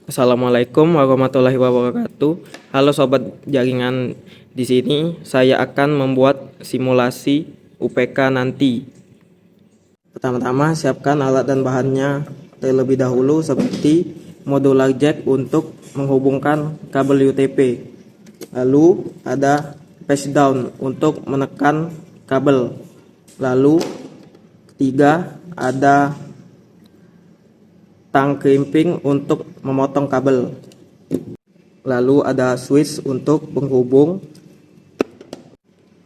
Assalamualaikum warahmatullahi wabarakatuh. Halo sobat jaringan, di sini saya akan membuat simulasi UPK nanti. Pertama-tama siapkan alat dan bahannya terlebih dahulu seperti modular jack untuk menghubungkan kabel UTP. Lalu ada push down untuk menekan kabel. Lalu ketiga ada tang crimping untuk memotong kabel. Lalu ada switch untuk penghubung.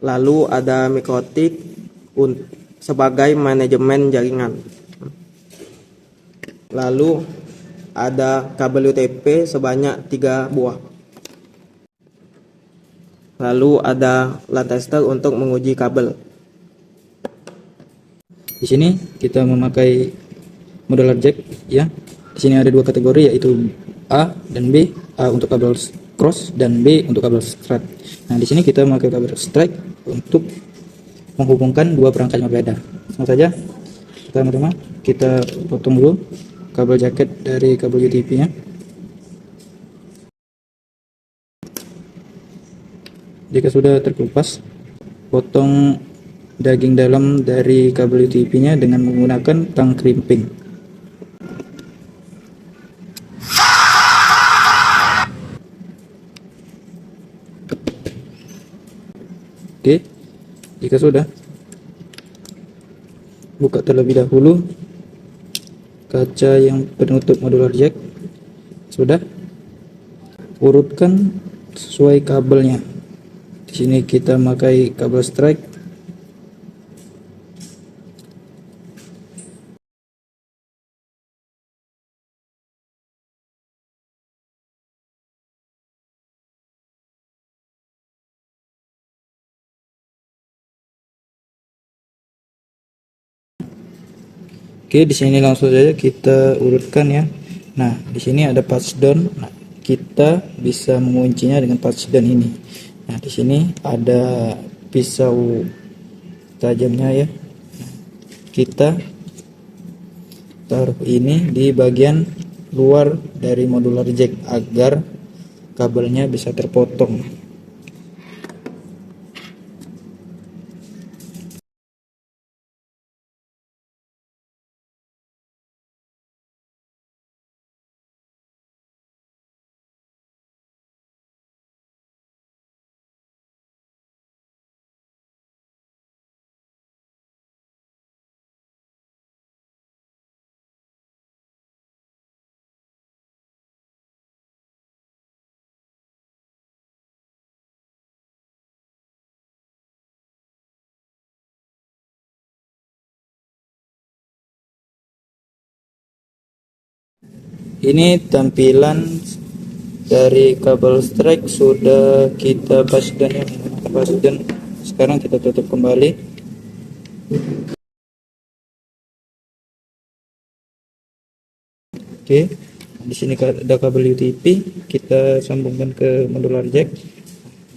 Lalu ada mikrotik sebagai manajemen jaringan. Lalu ada kabel UTP sebanyak 3 buah. Lalu ada LAN tester untuk menguji kabel. Di sini kita memakai modular jack ya. Di sini ada dua kategori, yaitu A dan B. A untuk kabel cross dan B untuk kabel straight. Nah, di sini kita memakai kabel straight untuk menghubungkan dua perangkat yang berbeda. Langsung saja, pertama-tama kita potong dulu kabel jaket dari kabel UTP-nya. Jika sudah terkelupas, potong daging dalam dari kabel UTP-nya dengan menggunakan tang crimping. Oke, jika sudah, buka terlebih dahulu kaca yang penutup modular jack. Sudah, urutkan sesuai kabelnya. Di sini kita memakai kabel strike. Oke, di sini langsung saja kita urutkan ya. Nah, di sini ada patch down. Nah, kita bisa menguncinya dengan patch down ini. Nah, di sini ada pisau tajamnya ya. Nah, kita taruh ini di bagian luar dari modular jack agar kabelnya bisa terpotong. Ini tampilan dari kabel strike sudah kita paskan ya. Paskan. Sekarang kita tutup kembali. Oke, di sini ada kabel UTP, kita sambungkan ke modular jack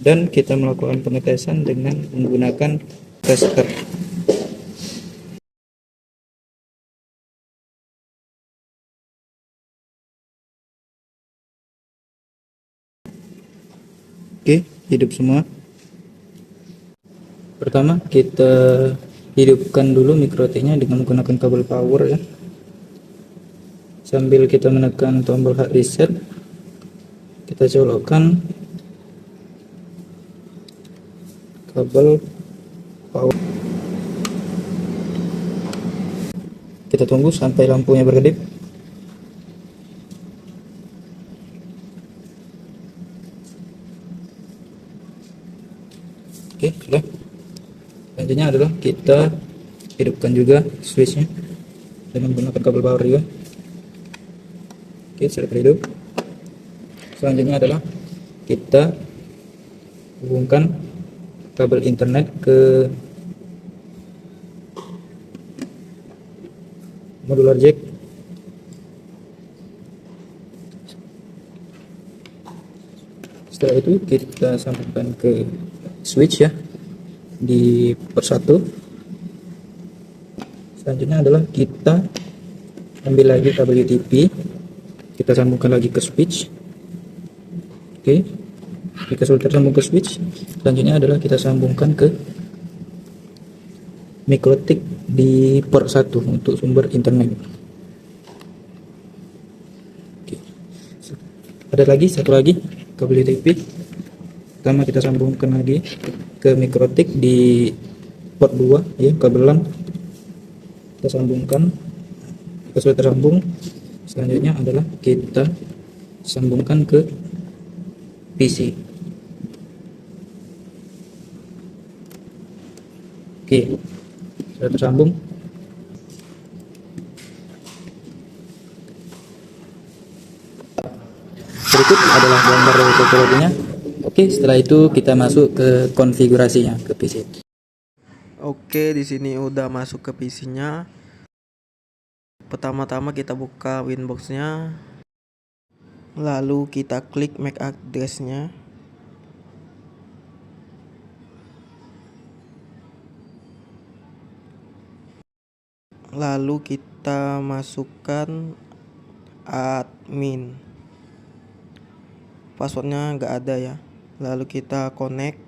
dan kita melakukan pengetesan dengan menggunakan tester. Oke, hidup semua. Pertama kita hidupkan dulu mikrotiknya dengan menggunakan kabel power ya. Sambil kita menekan tombol hard reset, kita colokkan kabel power. Kita tunggu sampai lampunya berkedip. Oke, sudah. Selanjutnya adalah kita hidupkan juga switchnya dengan menggunakan kabel power juga. Oke, sudah terhidup. Selanjutnya adalah kita hubungkan kabel internet ke modular jack. Setelah itu kita sambungkan ke switch ya di persatu. Selanjutnya adalah kita ambil lagi kabel UTP, kita sambungkan lagi ke switch. Oke, jika sudah tersambung ke switch, selanjutnya adalah kita sambungkan ke mikrotik di port 1 untuk sumber internet. Oke. Ada lagi satu lagi kabel UTP. Pertama kita sambungkan lagi ke mikrotik di port 2 ya, kabel LAN. Kita sambungkan. Jika sudah tersambung, selanjutnya adalah kita sambungkan ke PC. Oke, sudah tersambung. Berikut adalah gambar dari topologinya. Oke, setelah itu kita masuk ke konfigurasinya ke PC. Oke, di sini udah masuk ke PC-nya. Pertama-tama kita buka Winbox-nya. Lalu kita klik MAC address-nya. Lalu kita masukkan admin. Passwordnya nggak ada ya. Lalu kita connect.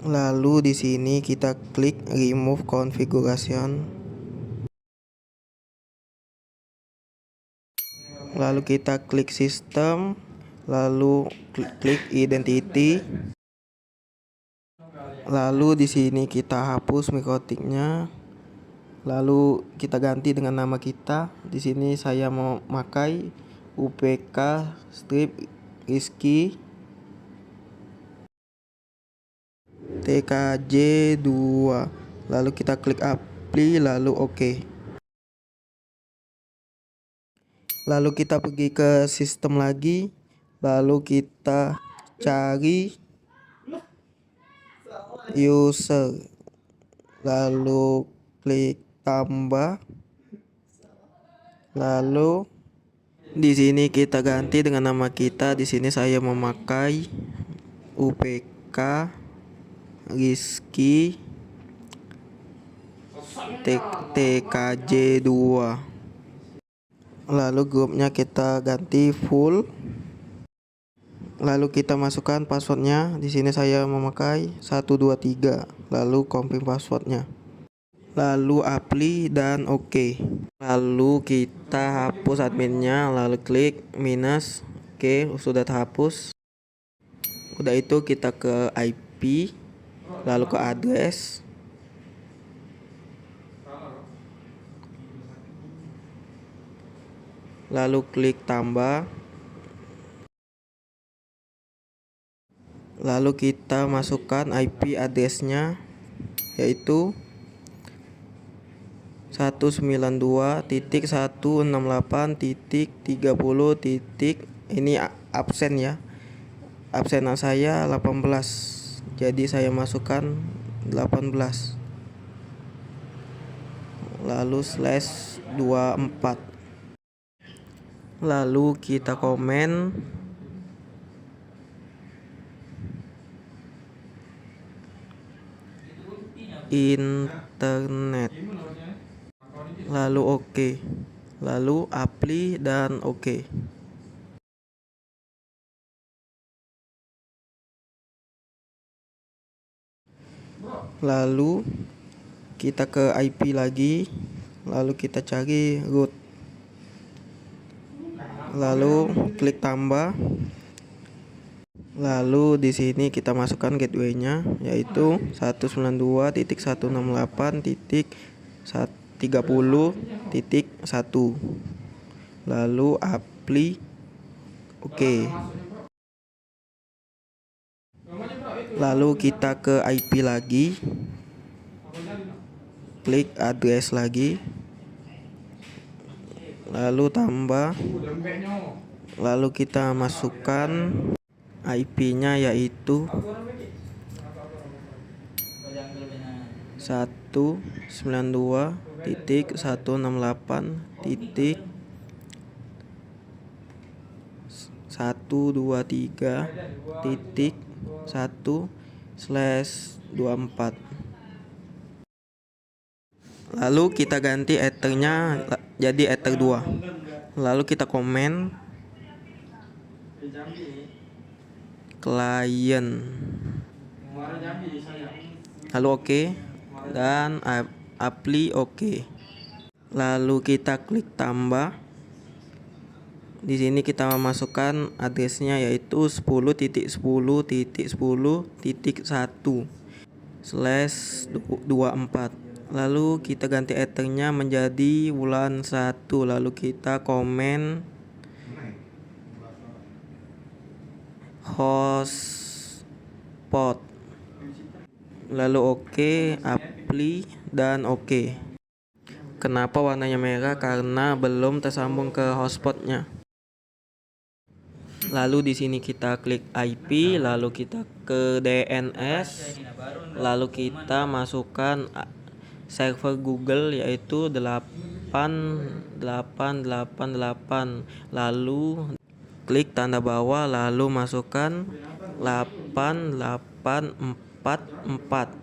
Lalu di sini kita klik remove configuration. Lalu kita klik system. Lalu klik identity. Lalu di sini kita hapus mikrotiknya. Lalu kita ganti dengan nama kita. Di sini saya mau pakai UPK strip Rizky TKJ 2. Lalu kita klik apply, lalu oke. Lalu kita pergi ke sistem lagi. Lalu kita cari user. Lalu klik tambah. Lalu di sini kita ganti dengan nama kita. Di sini saya memakai UPK Rizky TKJ 2. Lalu grupnya kita ganti full. Lalu kita masukkan passwordnya. Di sini saya memakai 123. Lalu confirm passwordnya. Lalu apply dan oke. Lalu kita hapus adminnya. Lalu klik minus. Oke, sudah terhapus. Udah itu kita ke IP. Lalu ke address. Lalu klik tambah. Lalu kita masukkan IP addressnya, yaitu 192.168.30. Ini absen ya. Absen saya 18. Jadi saya masukkan 18. Lalu /24. Lalu kita komen. Internet. Lalu oke. Lalu apply dan oke. Lalu kita ke IP lagi. Lalu kita cari root. Lalu klik tambah. Lalu di sini kita masukkan gateway-nya, yaitu 192.168.30.1. Lalu apply oke. Lalu kita ke IP lagi. Klik address lagi. Lalu tambah. Lalu kita masukkan IP-nya, yaitu 192.168.1/24. Lalu kita ganti ethernya jadi ether 2. lalu kita komen klien, lalu oke, dan apply oke. Lalu kita klik tambah. Di sini kita memasukkan addressnya yaitu 10.10.10.1/24. Lalu kita ganti ethernya menjadi bulan 1. Lalu kita komen hotspot, lalu oke, apply, dan oke. Kenapa warnanya merah? Karena belum tersambung ke hotspotnya. Lalu di sini kita klik IP, lalu kita ke DNS, lalu kita masukkan server Google yaitu 8888, lalu klik tanda bawah, lalu masukkan 8844,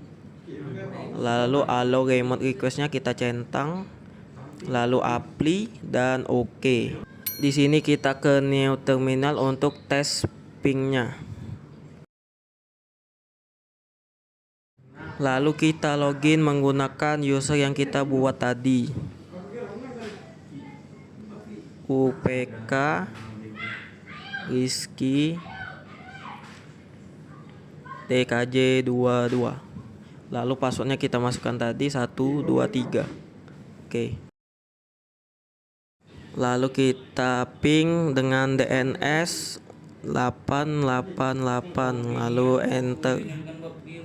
lalu allow remote requestnya kita centang, lalu apply, dan oke. Di sini kita ke new terminal untuk tes pingnya. Lalu kita login menggunakan user yang kita buat tadi, UPK Rizky TKJ22. Lalu passwordnya kita masukkan tadi 123. Oke. Lalu kita ping dengan DNS 888, lalu enter.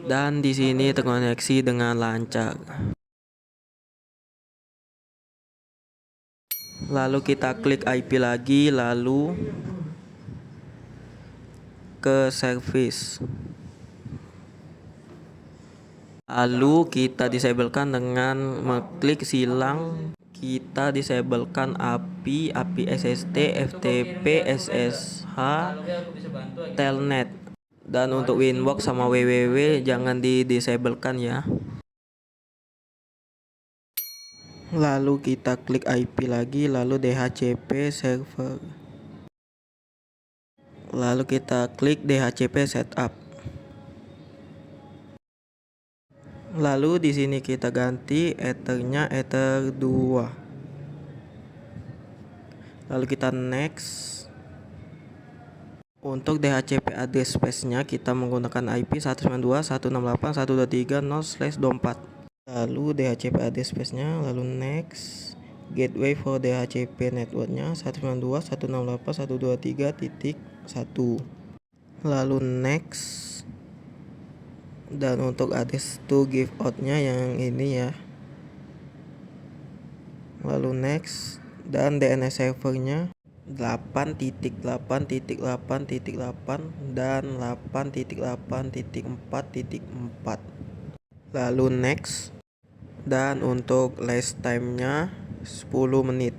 Dan di sini terkoneksi dengan lancar. Lalu kita klik IP lagi, lalu ke service. Lalu kita disablekan dengan mengklik silang. Kita disablekan API SST, FTP, SSH, Telnet. Dan untuk Winbox sama www jangan disablekan ya. Lalu kita klik IP lagi, lalu DHCP server. Lalu kita klik DHCP setup. Lalu di sini kita ganti ethernya ether 2. Lalu kita next. Untuk DHCP address space-nya kita menggunakan IP 192.168.123.0/24. Lalu DHCP address space-nya, lalu next. Gateway for DHCP network-nya 192.168.123.1. Lalu next. Dan untuk address to give out-nya yang ini ya. Lalu next, dan DNS servernya 8.8.8.8 dan 8.8.4.4. Lalu next, dan untuk last time-nya 10 menit.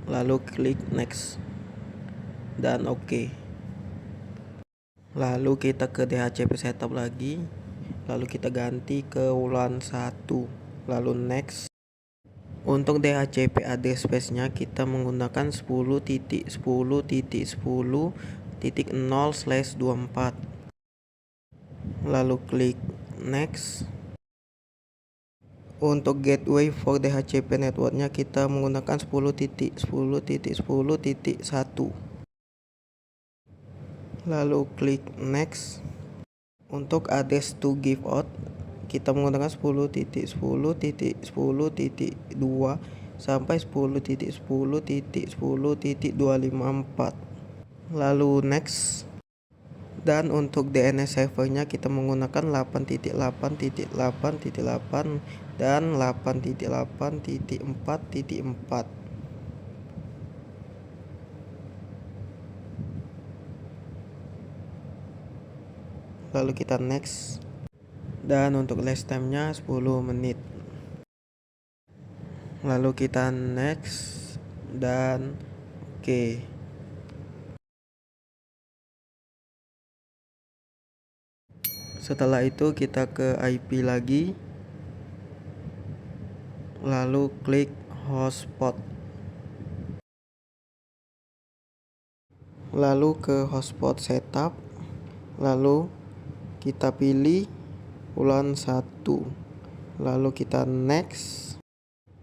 Lalu klik next dan oke. Lalu kita ke DHCP setup lagi, lalu kita ganti ke wulan 1, lalu next. Untuk DHCP address space-nya kita menggunakan 10.10.10.0/24. Lalu klik next. Untuk gateway for DHCP network-nya kita menggunakan 10.10.10.1. Lalu klik next. Untuk address to give out kita menggunakan 10.10.10.2 sampai 10.10.10.254. Lalu next. Dan untuk DNS servernya kita menggunakan 8.8.8.8 dan 8.8.4.4. Lalu kita next. Dan untuk last time-nya 10 menit. Lalu kita next dan oke. Setelah itu kita ke IP lagi, lalu klik hotspot. lalu ke hotspot setup, lalu kita pilih ulan 1, lalu kita next.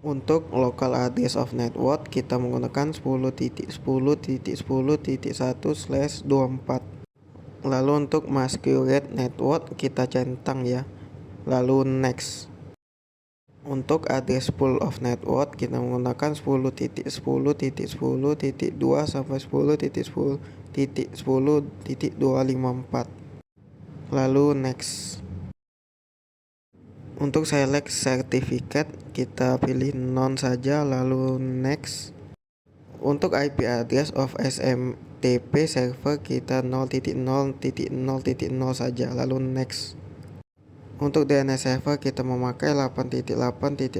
Untuk local address of network kita menggunakan 10.10.10.1/24. Lalu untuk masquerade network kita centang ya, lalu next. Untuk address pool of network kita menggunakan 10.10.10.2 sampai 10.10.10.254. Lalu next. Untuk select certificate kita pilih none saja, lalu next. Untuk IP address of SMTP server kita 0.0.0.0 saja, lalu next. Untuk DNS server kita memakai 8.8.8.8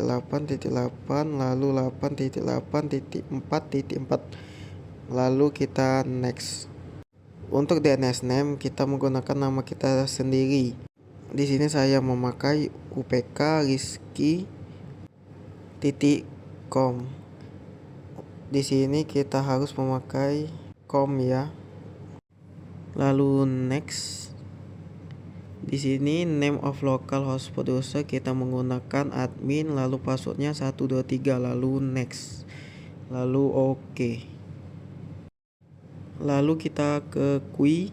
lalu 8.8.4.4 lalu kita next. Untuk DNS name kita menggunakan nama kita sendiri. Di sini saya memakai upkrizky.com. Di sini kita harus memakai com ya. Lalu next. Di sini name of local hotspot user kita menggunakan admin, lalu passwordnya 123, lalu next. Lalu oke. Lalu kita ke QUI.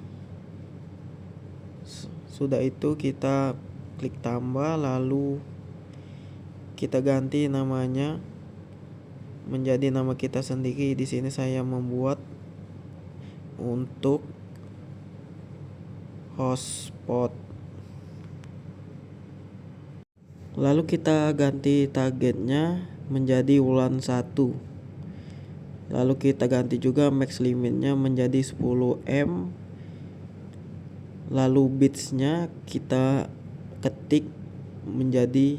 Sudah itu kita klik tambah, lalu kita ganti namanya menjadi nama kita sendiri. Di sini saya membuat untuk hotspot. Lalu kita ganti targetnya menjadi ulan 1. Lalu kita ganti juga max limitnya menjadi 10M. Lalu bitsnya kita ketik menjadi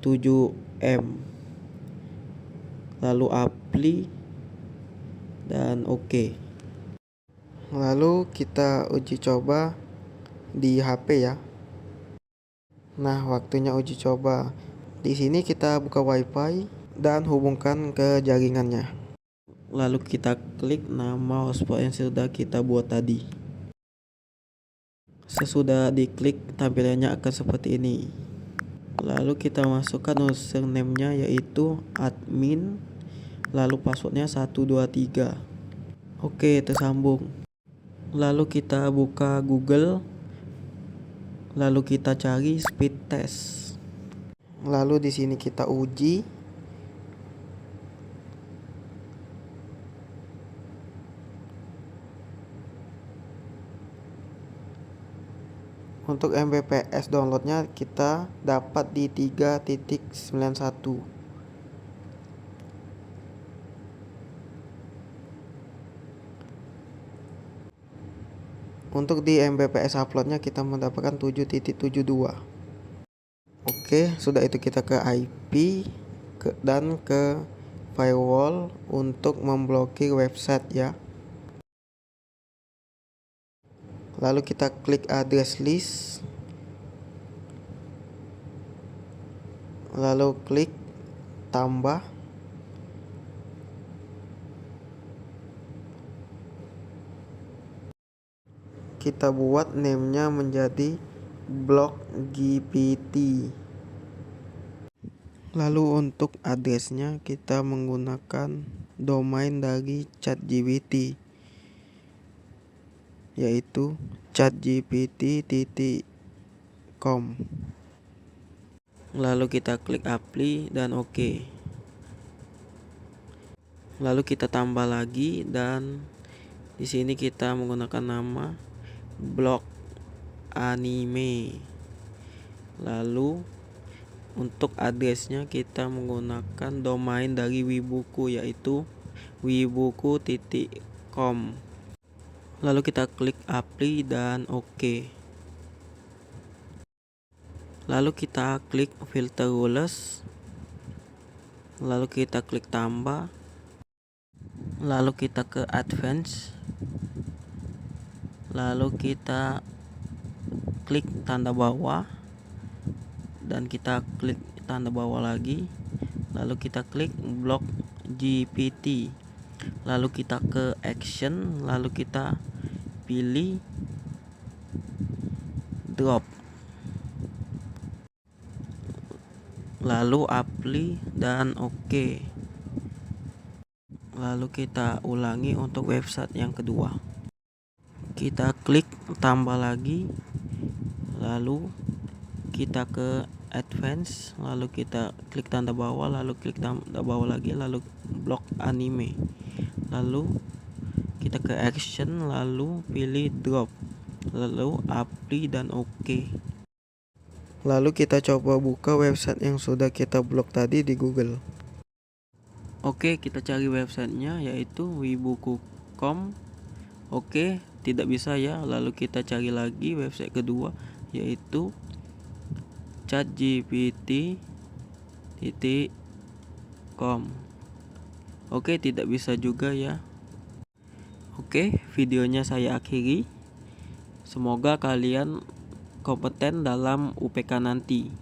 7M. Lalu apply dan oke. Lalu kita uji coba di HP ya. Nah, waktunya uji coba. Di sini kita buka WiFi dan hubungkan ke jaringannya. Lalu kita klik nama hotspot yang sudah kita buat tadi. Sesudah diklik tampilannya akan seperti ini. Lalu kita masukkan username-nya yaitu admin, lalu passwordnya 123. Oke, tersambung. Lalu kita buka Google, lalu kita cari speed test. Lalu di sini kita uji. Untuk Mbps downloadnya kita dapat di 3.91. Untuk di Mbps uploadnya kita mendapatkan 7.72. Oke, sudah itu kita ke IP dan ke firewall untuk memblokir website ya. Lalu kita klik address list, lalu klik tambah, kita buat name-nya menjadi blog GPT. Lalu untuk addressnya kita menggunakan domain dari ChatGPT, yaitu chatgpt.com. Lalu kita klik apply dan oke. Lalu kita tambah lagi dan di sini kita menggunakan nama blog anime. Lalu untuk addressnya kita menggunakan domain dari Wibuku yaitu wibuku.com. Lalu kita klik apply dan oke. Lalu kita klik filter rules. Lalu kita klik tambah. Lalu kita ke advance. Lalu kita klik tanda bawah dan kita klik tanda bawah lagi. Lalu kita klik blog GPT. lalu kita ke action, lalu kita pilih drop, lalu apply dan oke. Lalu kita ulangi untuk website yang kedua. Kita klik tambah lagi, lalu kita ke advance, lalu kita klik tanda bawah, lalu klik tanda bawah lagi, lalu blok anime, lalu kita ke action, lalu pilih drop, lalu apply dan oke. Lalu kita coba buka website yang sudah kita blok tadi di Google. Oke, kita cari websitenya yaitu wibuku.com. Oke, tidak bisa ya. Lalu kita cari lagi website kedua yaitu chatgpt.com. Oke, tidak bisa juga ya. Oke, videonya saya akhiri. Semoga kalian kompeten dalam UPK nanti.